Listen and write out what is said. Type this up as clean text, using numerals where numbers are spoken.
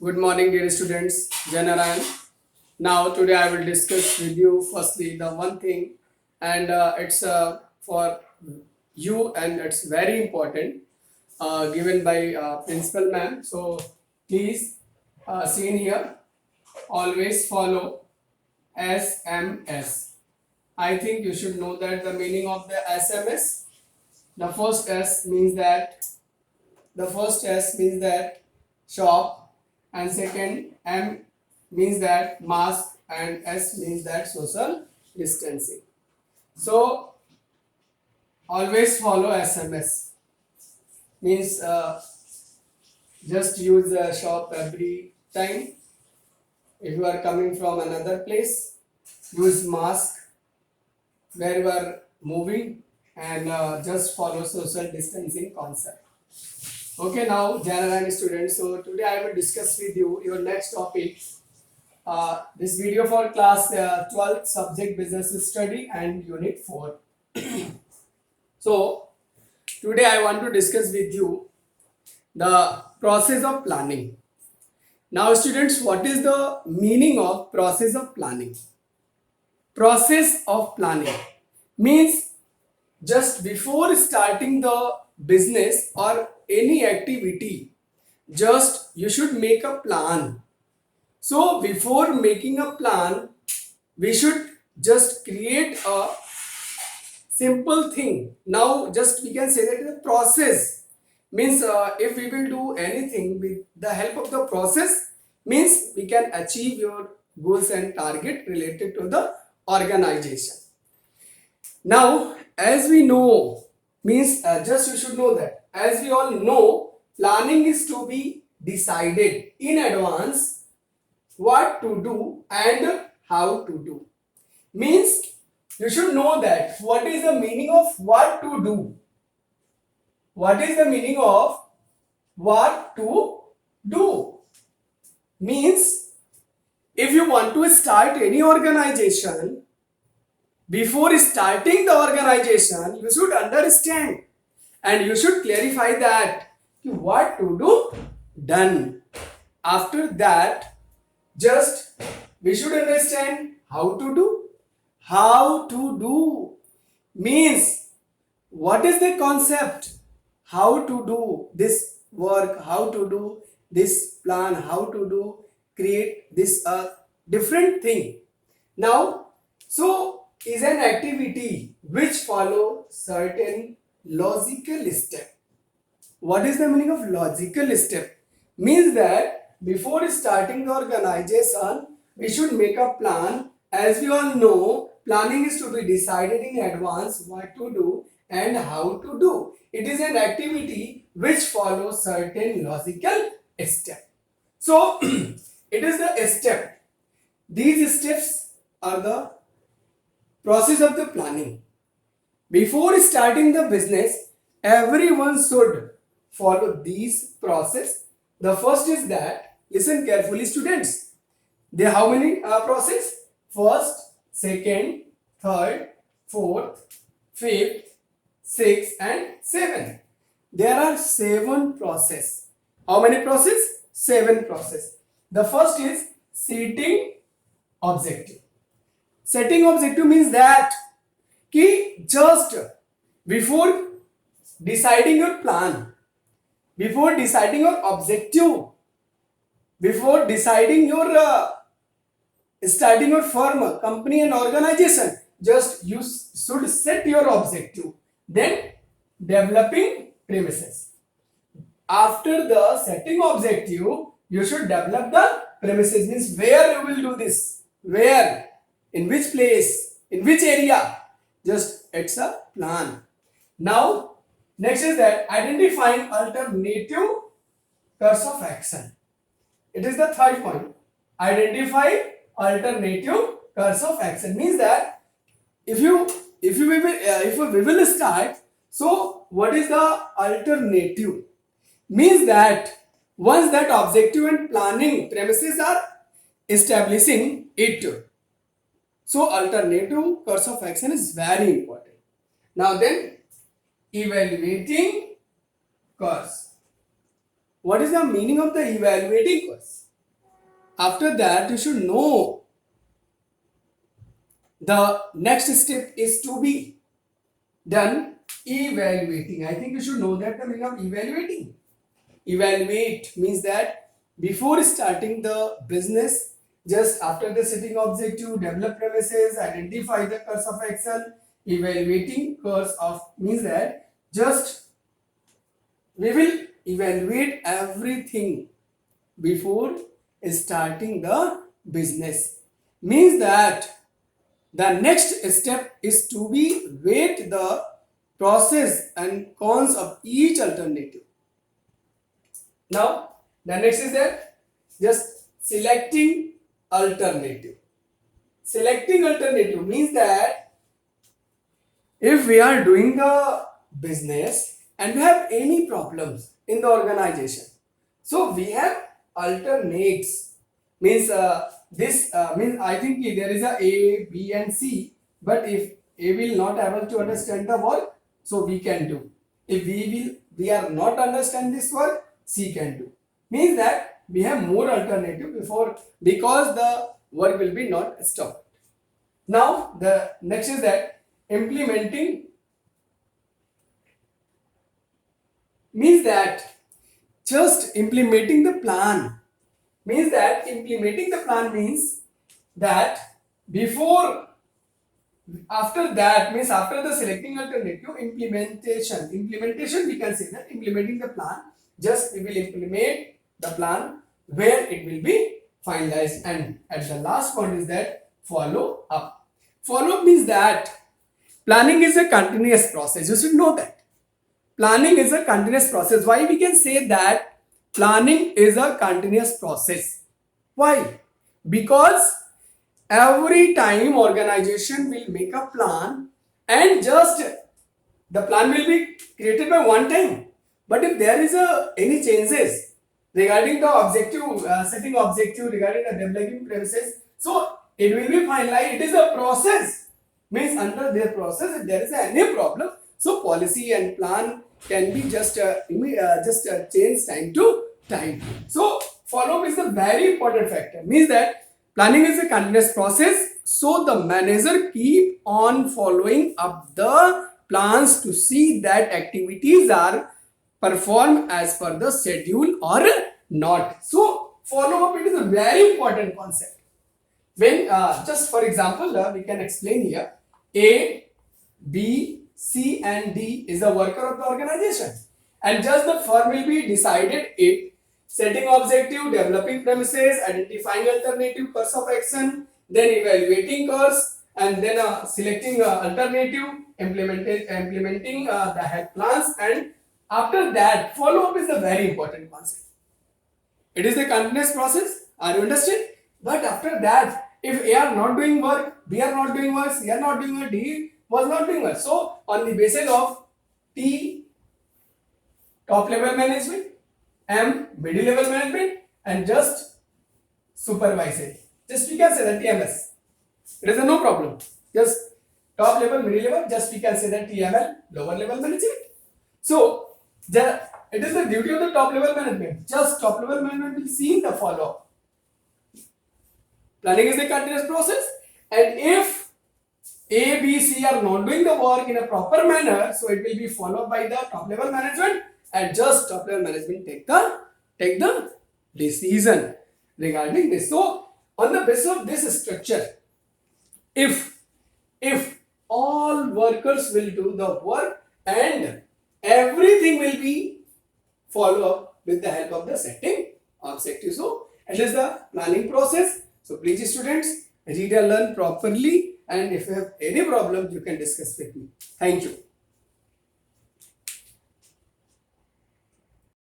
Good morning, dear students. Janaran. Now, today I will discuss with you firstly the one thing, and it's for you, and it's very important, given by principal ma'am. So, please, seen here, always follow SMS. I think you should know that the meaning of the SMS. The first S means that shop, and second M means that mask, and S means that social distancing. So always follow SMS means just use the shop every time. If you are coming from another place, use mask where you are moving, and just follow social distancing concept. Okay, now Janaran students, so today I will discuss with you your next topic. This video for class 12th subject business study and unit 4. So today I want to discuss with you the process of planning. Now students, what is the meaning of process of planning? Process of planning means just before starting the business or any activity, just you should make a plan. So before making a plan, we should just create a simple thing. Now just we can say that the process means if we will do anything with the help of the process, means we can achieve your goals and target related to the organization. Now, as we know, means just you should know that, as we all know, planning is to be decided in advance what to do and how to do. Means you should know that what is the meaning of what to do. What is the meaning of what to do? Means if you want to start any organization, before starting the organization, you should understand and you should clarify that what to do done. After that, just we should understand how to do. How to do means what is the concept? How to do this work? How to do this plan? How to do create this different thing. Now, so is an activity which follow certain logical step. What is the meaning of logical step? Means that before starting the organization, we should make a plan. As we all know, planning is to be decided in advance what to do and how to do. It is an activity which follows certain logical step. So it is the step. These steps are the process of the planning. Before starting the business, everyone should follow these process. The first is that, listen carefully students, there how many process? First, second, third, fourth, fifth, sixth and seventh. There are 7 process. How many process? 7 process. The first is setting objective. Setting objective means that कि just before deciding your plan, before deciding your objective, before deciding your starting your firm, company and organization, just you should set your objective. Then developing premises. After the setting objective, you should develop the premises, means where you will do this, where, in which place, in which area, just it's a plan. Now next is that identifying alternative course of action. It is the third point. Identify alternative course of action means that if we will start, so what is the alternative? Means that once that objective and planning premises are establishing it, so alternative course of action is very important. Now then, evaluating course. What is the meaning of the evaluating course? After that, you should know the next step is to be done evaluating. I think you should know that the meaning of evaluating. Evaluate means that before starting the business, just after the setting objective, develop premises, identify the course of action. Evaluating course of means that just we will evaluate everything before starting the business. Means that the next step is to be weight the process and cons of each alternative. Now, the next is that just selecting alternative. Selecting alternative means that if we are doing the business and we have any problems in the organization, so we have alternates. Means this means I think there is a B, and C. But if A will not able to understand the work, so we can do. If we are not understand this work, C can do. Means that we have more alternative before, because the work will be not stopped. Now the next is that implementing means that just implementing the plan. Means that implementing the plan means that before, after that means after the selecting alternative, implementation we can say that implementing the plan, just we will implement the plan where it will be finalized. And at the last point is that follow up. Follow up means that planning is a continuous process. You should know that planning is a continuous process. Why we can say that planning is a continuous process? Why? Because every time organization will make a plan, and just the plan will be created by one time. But if there is any changes regarding the objective, setting objective, regarding the developing premises, so it will be finalized. It is a process. Means under their process, if there is any problem, so policy and plan can be just change time to time. So follow up is a very important factor. Means that planning is a continuous process, so the manager keep on following up the plans to see that activities are performed as per the schedule or not. So follow up, it is a very important concept. When just for example, we can explain here. A, B, C and D is the worker of the organization, and just the firm will be decided if setting objective, developing premises, identifying alternative course of action, then evaluating course, and then selecting alternative, implementing the health plans, and after that follow up is a very important concept. It is a continuous process. Are you understand? But after that, if A are not doing work, B are not doing work, C are not doing work, D was not doing work. So on the basis of T, top level management, M, middle level management, and just supervisory, just we can say that TMS. It is a no problem. Just top level, middle level, just we can say that TML, lower level management. So it is the duty of the top level management. Just top level management will see the follow up. Planning is a continuous process, and if A, B, C are not doing the work in a proper manner, so it will be followed by the top level management, and just top level management take the decision regarding this. So on the basis of this structure, if all workers will do the work and everything will be followed up with the help of the setting objective. So it is the planning process. So please students, read and learn properly, and if you have any problem you can discuss with me. Thank you.